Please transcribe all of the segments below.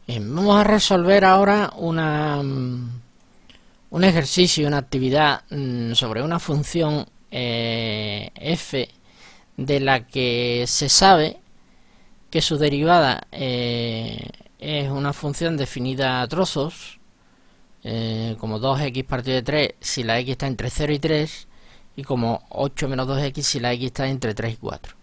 Bien, vamos a resolver ahora un ejercicio, una actividad sobre una función f de la que se sabe que su derivada es una función definida a trozos, como 2x partido de 3 si la x está entre 0 y 3, y como 8 menos 2x si la x está entre 3 y 4.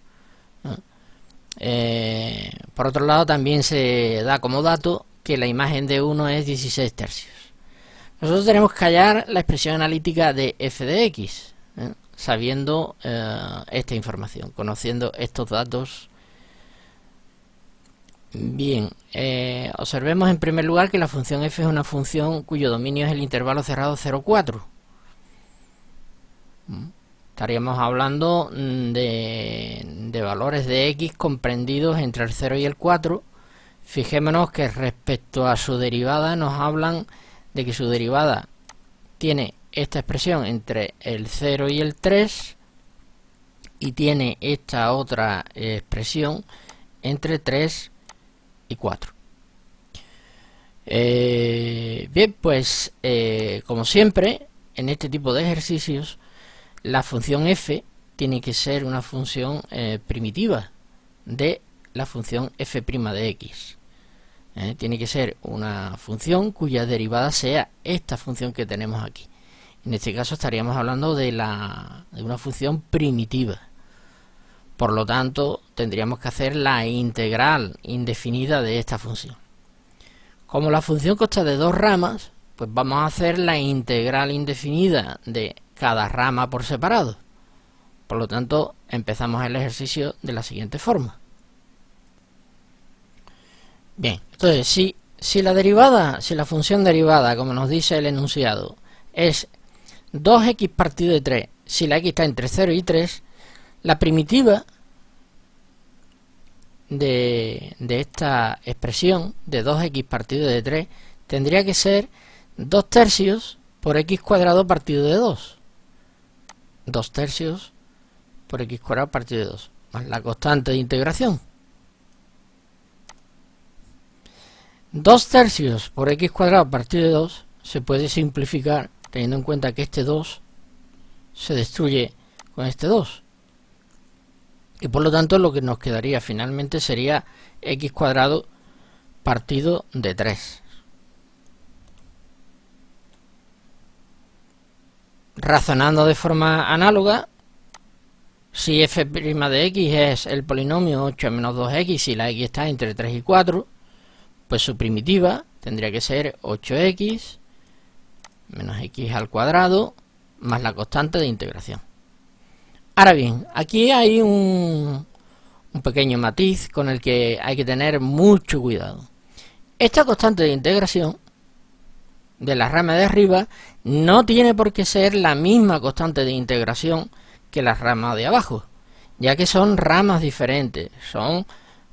Por otro lado, también se da como dato que la imagen de 1 es 16 tercios. Nosotros tenemos que hallar la expresión analítica de f de x, sabiendo esta información, conociendo estos datos. Bien, observemos en primer lugar que la función f es una función cuyo dominio es el intervalo cerrado 0,4. Estaríamos hablando de valores de x comprendidos entre el 0 y el 4. Fijémonos que respecto a su derivada nos hablan de que su derivada tiene esta expresión entre el 0 y el 3 y tiene esta otra expresión entre 3 y 4. Bien, pues como siempre en este tipo de ejercicios la función f tiene que ser una función primitiva de la función f' de x. Tiene que ser una función cuya derivada sea esta función que tenemos aquí. En este caso estaríamos hablando de una función primitiva. Por lo tanto, tendríamos que hacer la integral indefinida de esta función. Como la función consta de dos ramas, pues vamos a hacer la integral indefinida de cada rama por separado. Por lo tanto, empezamos el ejercicio de la siguiente forma. Bien, entonces si la función derivada, como nos dice el enunciado, es 2x partido de 3, si la x está entre 0 y 3, la primitiva de esta expresión de 2x partido de 3 tendría que ser 2 tercios por x cuadrado partido de 2. 2 tercios por x cuadrado partido de 2, más la constante de integración. 2 tercios por x cuadrado partido de 2 se puede simplificar teniendo en cuenta que este 2 se destruye con este 2. Y por lo tanto lo que nos quedaría finalmente sería x cuadrado partido de 3. Razonando de forma análoga, si f' de x es el polinomio 8 menos 2x y la x está entre 3 y 4, pues su primitiva tendría que ser 8x menos x al cuadrado más la constante de integración. Ahora bien, aquí hay un pequeño matiz con el que hay que tener mucho cuidado. Esta constante de integración de la rama de arriba no tiene por qué ser la misma constante de integración que la rama de abajo, ya que son ramas diferentes, son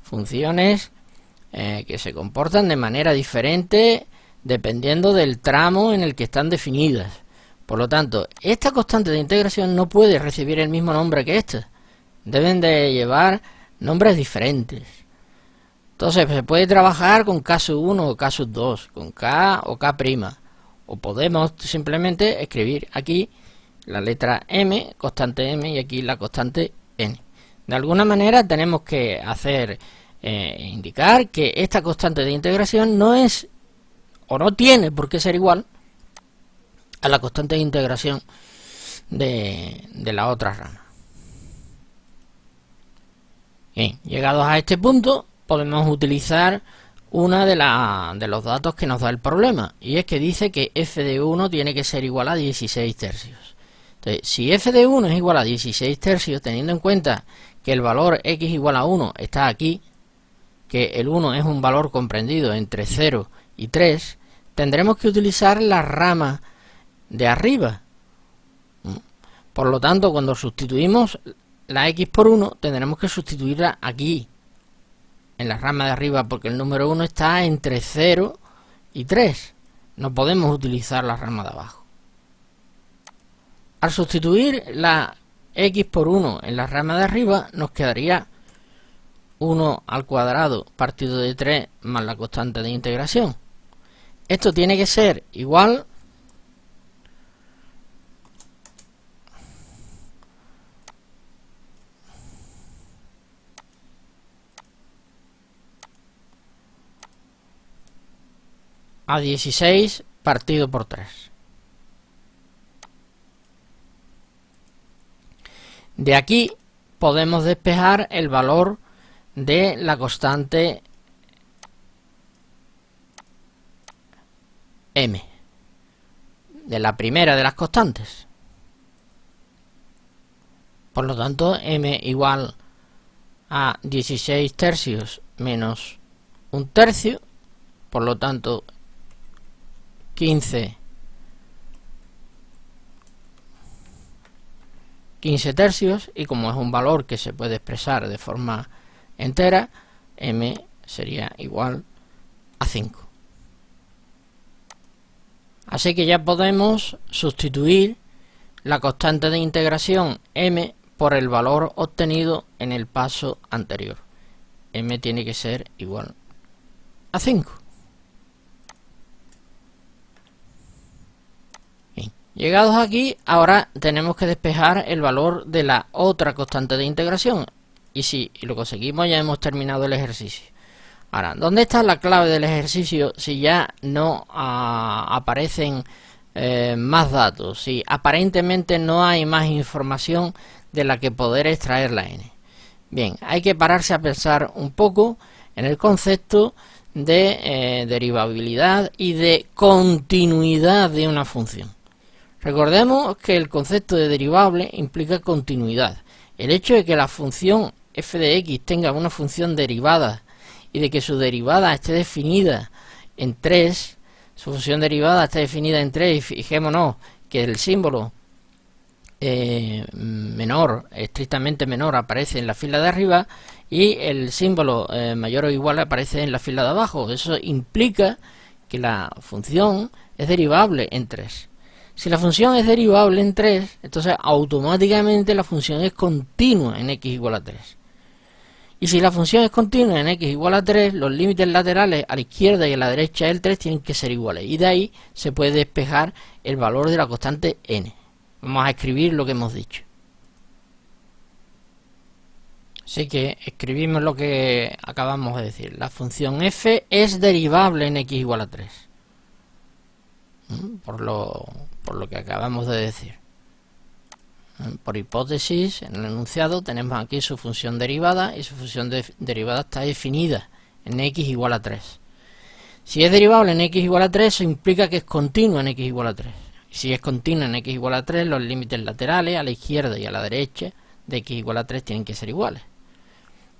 funciones que se comportan de manera diferente dependiendo del tramo en el que están definidas. Por lo tanto, esta constante de integración no puede recibir el mismo nombre que esta. Deben de llevar nombres diferentes. Entonces, se puede trabajar con K sub 1 o K sub 2, con K o K', o podemos simplemente escribir aquí la letra M, constante M, y aquí la constante N. De alguna manera tenemos que hacer indicar que esta constante de integración no es o no tiene por qué ser igual a la constante de integración de la otra rama. Bien, llegados a este punto podemos utilizar una de los datos que nos da el problema, y es que dice que f de 1 tiene que ser igual a 16 tercios. Entonces, si f de 1 es igual a 16 tercios, teniendo en cuenta que el valor x igual a 1 está aquí, que el 1 es un valor comprendido entre 0 y 3, tendremos que utilizar la rama de arriba. Por lo tanto, cuando sustituimos la x por 1, tendremos que sustituirla aquí, en la rama de arriba, porque el número 1 está entre 0 y 3. No podemos utilizar la rama de abajo. Al sustituir la x por 1 en la rama de arriba, nos quedaría 1 al cuadrado partido de 3 más la constante de integración. Esto tiene que ser igual a 16 partido por 3. De aquí podemos despejar el valor de la constante m, de la primera de las constantes. Por lo tanto, m igual a 16 tercios menos un tercio, por lo tanto 15 tercios, y como es un valor que se puede expresar de forma entera, m sería igual a 5. Así que ya podemos sustituir la constante de integración m por el valor obtenido en el paso anterior. M tiene que ser igual a 5. Bien. Llegados aquí, ahora tenemos que despejar el valor de la otra constante de integración. Y si lo conseguimos, ya hemos terminado el ejercicio. Ahora, ¿dónde está la clave del ejercicio si ya no aparecen más datos? Si aparentemente no hay más información de la que poder extraer la n. Bien, hay que pararse a pensar un poco en el concepto de derivabilidad y de continuidad de una función. Recordemos que el concepto de derivable implica continuidad. El hecho de que la función f de x tenga una función derivada y de que su derivada esté definida en 3, su función derivada está definida en 3, y fijémonos que el símbolo menor, estrictamente menor, aparece en la fila de arriba y el símbolo mayor o igual aparece en la fila de abajo. Eso implica que la función es derivable en 3. Si la función es derivable en 3, entonces automáticamente la función es continua en x igual a 3. Y si la función es continua en x igual a 3, los límites laterales a la izquierda y a la derecha del 3 tienen que ser iguales. Y de ahí se puede despejar el valor de la constante n. Vamos a escribir lo que hemos dicho. Así que escribimos lo que acabamos de decir. La función f es derivable en x igual a 3. Por lo que acabamos de decir. Por hipótesis, en el enunciado tenemos aquí su función derivada, y su función derivada está definida en x igual a 3. Si es derivable en x igual a 3, eso implica que es continua en x igual a 3. Si es continua en x igual a 3, los límites laterales a la izquierda y a la derecha de x igual a 3 tienen que ser iguales.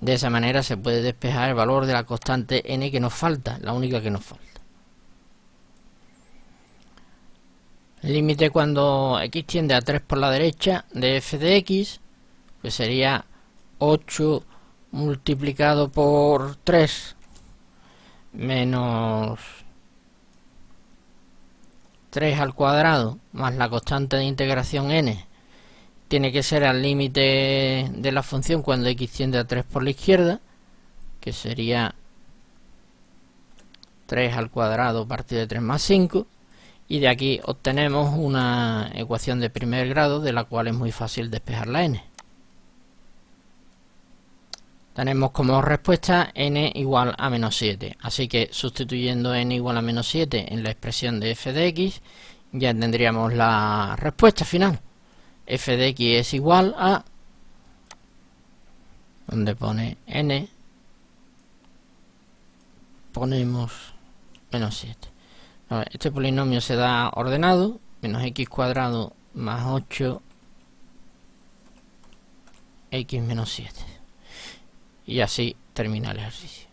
De esa manera se puede despejar el valor de la constante n que nos falta, la única que nos falta. El límite cuando x tiende a 3 por la derecha de f de x, pues sería 8 multiplicado por 3 menos 3 al cuadrado más la constante de integración n. Tiene que ser al límite de la función cuando x tiende a 3 por la izquierda, que sería 3 al cuadrado partido de 3 más 5. Y de aquí obtenemos una ecuación de primer grado de la cual es muy fácil despejar la n. Tenemos como respuesta n igual a menos 7. Así que sustituyendo n igual a menos 7 en la expresión de f de x, ya tendríamos la respuesta final. F de x es igual a, donde pone n, ponemos menos 7. Este polinomio se da ordenado, menos x cuadrado más 8 x menos 7. Y así termina el ejercicio.